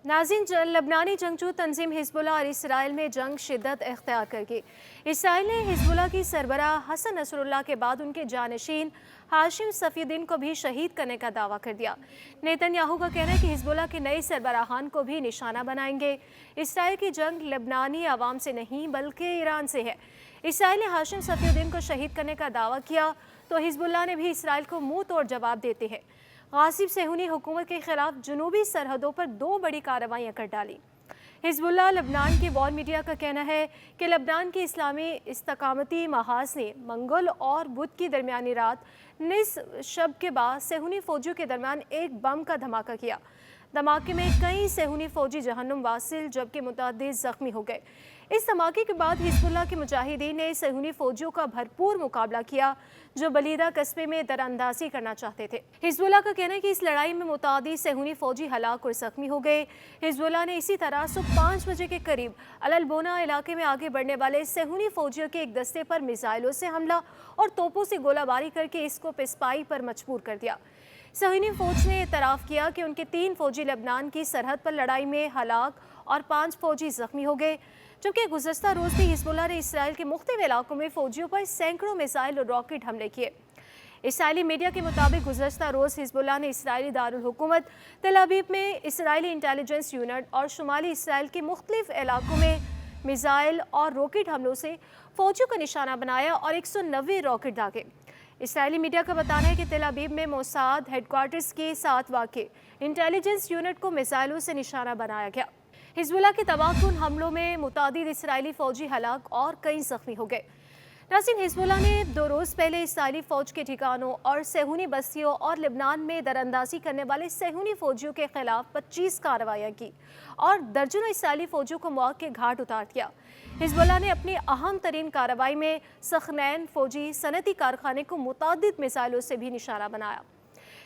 नाज़रीन, लबनानी जंगजू तंजीम हिजबुल्लाह और इसराइल में जंग शिद्दत इख्तियार कर गई। इसराइल ने हिजबुल्लाह की सरबराह हसन नसरुल्लाह के बाद उनके जानशीन हाशिम सफीउद्दीन को भी शहीद करने का दावा कर दिया। नेतन्याहू का कहना है कि हिजबुल्लाह के नए सरबराहान को भी निशाना बनाएंगे। इसराइल की जंग लबनानी आवाम से नहीं बल्कि ईरान से है। इसराइल ने हाशिम सफीउद्दीन को शहीद करने का दावा किया तो हिजबुल्लाह ने भी इसराइल को मुंह तोड़ जवाब देते हैं। गासिब सेहूनी हुकूमत के खिलाफ जुनूबी सरहदों पर 2 बड़ी कार्रवाइयाँ कर डाली। हिजबुल्लाह लबनान के वॉर मीडिया का कहना है कि लबनान के इस्लामी इस्तकामती महाज ने मंगल और बुध की दरमियानी रात निस्फ शब के बाद सेहूनी फौजियों के दरमियान एक बम का धमाका किया। धमाके में कई सेहूनी फौजी जहन्नुम वासिल जबकि मुतअद्दिद जख्मी हो गए। इस धमाके के बाद हिजबुल्लाह के मुजाहिदीन ने सेहूनी फौजियों का भरपूर मुकाबला किया जो बलीदा कस्बे में दरअंदाजी करना चाहते थे। हिजबुल्लाह का कहना है कि इस लड़ाई में मुतअद्दिद सेहूनी फौजी हलाक और जख्मी हो गए। हिजबुल्लाह ने इसी तरह सुबह 5 बजे के करीब अलबोना इलाके में आगे बढ़ने वाले सेहूनी फौजियों के एक दस्ते पर मिसाइलों से हमला और तोपों से गोलाबारी करके इसको पिस्पाई पर मजबूर कर दिया। सेहूनी फौज ने एतराफ़ किया कि उनके 3 फौजी लबनान की सरहद पर लड़ाई में हलाक और 5 फौजी जख्मी हो गए, जबकि गुज़श्ता रोज़ भी हिजबुल्लाह ने इसराइल के मुख्तलिफ इलाकों में फौजियों पर सैकड़ों मिसाइल और रॉकेट हमले किए। इसराइली मीडिया के मुताबिक गुज़श्ता रोज़ हिजबुल्लाह ने इसराइली दारुल हुकूमत तेल अवीव में इसराइली इंटेलिजेंस यूनिट और शुमाली इसराइल के मुख्तलिफ इलाकों में मिसाइल और रॉकेट हमलों से फौजियों का निशाना बनाया और 190 रॉकेट दागे। इसराइली मीडिया का बताना है कि तेल अवीव में मोसाद हेडक्वार्टर्स के साथ वाक़े इंटेलिजेंस यूनिट को मिसाइलों से निशाना बनाया गया। हिजबुल्लाह के तबाहकुन हमलों में मुतादिद इसराइली फौजी हलाक और कई जख्मी हो गए। नाज़रीन, हिजबुल्लाह ने 2 रोज़ पहले इसराइली फ़ौज के ठिकानों और सेहूनी बस्तियों और लबनान में दरअंदाजी करने वाले सेहूनी फ़ौजियों के खिलाफ 25 कार्रवाइयाँ की और दर्जनों इसराइली फ़ौजियों को मौत के घाट उतार दिया। हिजबुल्लाह ने अपनी अहम तरीन कार्रवाई में सखनैन फ़ौजी सनती कारखाने को मुतअद्दिद मिसाइलों से भी निशाना बनाया।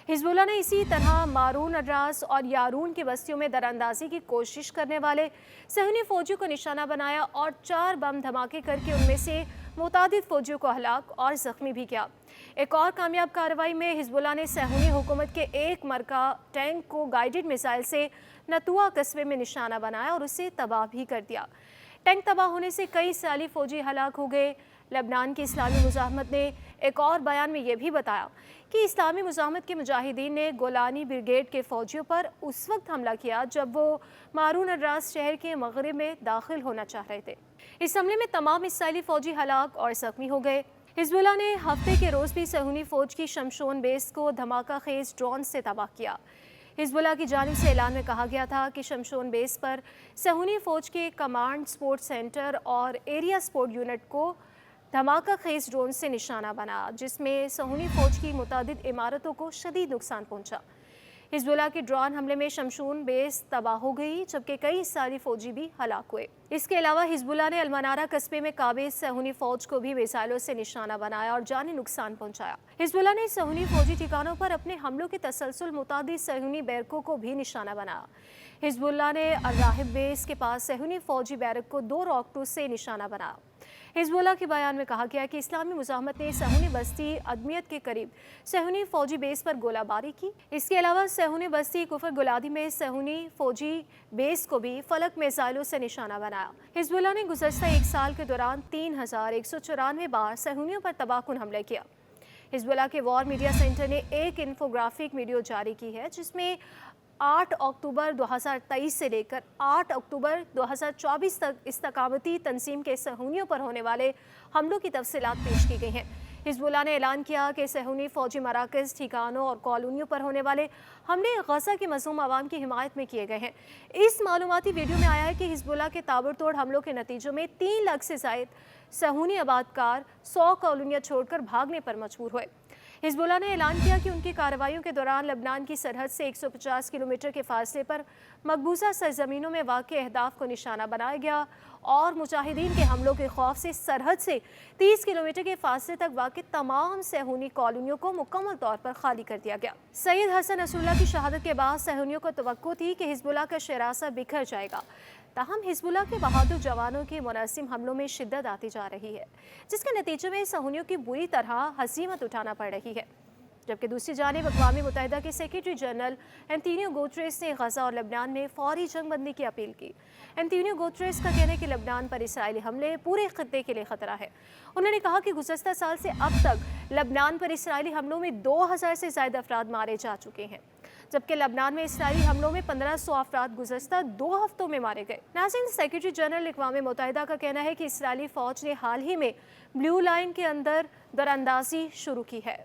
हिजबुल्लाह ने इसी तरह मारून अड्रास और यारून की बस्तियों में दरअंदाजी की कोशिश करने वाले सेहूनी फौजियों को निशाना बनाया और 4 बम धमाके करके उनमें से मुतअद्दिद फौजियों को हलाक और जख्मी भी किया। एक और कामयाब कार्रवाई में हिजबुल्लाह ने सेहूनी हुकूमत के एक मरका टैंक को गाइडेड मिसाइल से नतुआ कस्बे में निशाना बनाया और उसे तबाह भी कर दिया। टैंक तबाह होने से कई इसराइली फौजी हलाक हो गए। लबनान की इस्लामी मुजाहमत ने एक और बयान में यह भी बताया कि इस्लामी मुजाहमत के मुजाहिदीन ने गोलानी ब्रिगेड के फौजियों पर उस वक्त हमला किया जब वो मारून अड्रास शहर के मगरिब में दाखिल होना चाह रहे थे। इस हमले में तमाम इसराइली फौजी हलाक और जख्मी हो गए। हिजबुल्लाह ने हफ्ते के रोज़ भी सेहूनी फौज की शमशोन बेस को धमाका खेज ड्रोन से तबाह किया। हिजबुल्लाह की जानिब से ऐलान में कहा गया था कि शमशोन बेस पर सेहूनी फौज के कमांड स्पोर्ट सेंटर और एरिया स्पोर्ट यूनिट को धमाका खेज ड्रोन से निशाना बना, जिसमें सेहूनी फौज की मुतअद्दिद इमारतों को शदीद नुकसान पहुंचा। हिजबुल्लाह के ड्रोन हमले में शमशोन बेस तबाह हो गई जबकि कई इसराइली फौजी भी हलाक हुए। इसके अलावा हिजबुल्लाह ने अलमनारा कस्बे में काबिज सेहूनी फौज को भी मिसाइलों से निशाना बनाया और जानी नुकसान पहुंचाया। हिजबुल्लाह ने सेहूनी फौजी ठिकानों पर अपने हमलों के तसलसल मुतादिद सेहूनी बैरकों को भी निशाना बनाया। हिजबुल्लाह ने अर्राहिब बेस के पास सेहूनी फौजी बैरक को 2 रॉकेटों से निशाना बनाया। हिजबुल्लाह के बयान में कहा गया कि इस्लामी मुजाहमत ने सेहूनी बस्ती अदमियत के करीब सेहूनी फौजी बेस पर गोलाबारी की। इसके अलावा सेहूनी बस्ती कुफर गुलादी में सेहूनी फौजी बेस को भी फलक मिसाइलों से निशाना बनाया। हिजबुल्लाह ने गुज़श्ता 1 साल के दौरान 3194 बार सेहूनियों पर तबाहकुन हमले किया। हिजबुल्लाह के वॉर मीडिया सेंटर ने एक इन्फोग्राफिक वीडियो जारी की है जिसमें 8 अक्टूबर 2023 से लेकर 8 अक्टूबर 2024 तक इस्तकामती तंजीम के सेहूनियों पर होने वाले हमलों की तफसीलात पेश की गई हैं। हिजबुल्लाह ने ऐलान किया कि सेहूनी फौजी मराकज़, ठिकानों और कॉलोनियों पर होने वाले हमले गज़ा की मज़लूम आवाम की हिमायत में किए गए हैं। इस मालूमाती वीडियो में आया है कि हिजबुल्लाह के ताबड़तोड़ हमलों के नतीजों में 3 लाख से ज़ायद सेहूनी आबादकार 100 कॉलोनियाँ छोड़कर भागने पर मजबूर हुए। हिजबुल्लाह ने ऐलान किया कि उनकी कार्रवाइयों के दौरान लबनान की सरहद से 150 किलोमीटर के फासले पर मकबूजा सरजमीनों में वाक़े अहदाफ को निशाना बनाया गया और मुजाहिदीन के हमलों के खौफ से सरहद से 30 किलोमीटर के फासले तक वाक़े तमाम सेहूनी कॉलोनियों को मुकम्मल तौर पर खाली कर दिया गया। सैयद हसन नसरुल्लाह की शहादत के बाद सेहूनियों को तवक्को थी कि हिजबुल्लाह का शरासा बिखर जाएगा। ताहम हिजबुल्लाह के बहादुर जवानों के मुनज़्ज़म हमलों में शिद्दत आती जा रही है, जिसके नतीजे में सेहूनियों की बुरी तरह हज़ीमत उठाना पड़ रही है। जबकि दूसरी जानिब अक़वाम मुत्तहिदा के सेक्रेटरी जनरल एंटोनियो गुटेरेस ने गजा और लबनान में फौरी जंग बंदी की अपील की। एंटोनियो गुटेरेस का कहना है कि लबनान पर इसराइली हमले पूरे खत्ते के लिए खतरा है। उन्होंने कहा कि गुज़श्ता साल से अब तक लबनान पर इसराइली हमलों में 2000 से ज़्यादा अफराद मारे जा चुके हैं, जबकि लबनान में इसराइली हमलों में 1500 अफराद गुज़श्ता 2 हफ्तों में मारे गए। नाज़रीन, सेक्रेटरी जनरल अक़वाम मुत्तहिदा का कहना है कि इसराइली फ़ौज ने हाल ही में ब्लू लाइन के अंदर दरअंदाजी शुरू की है।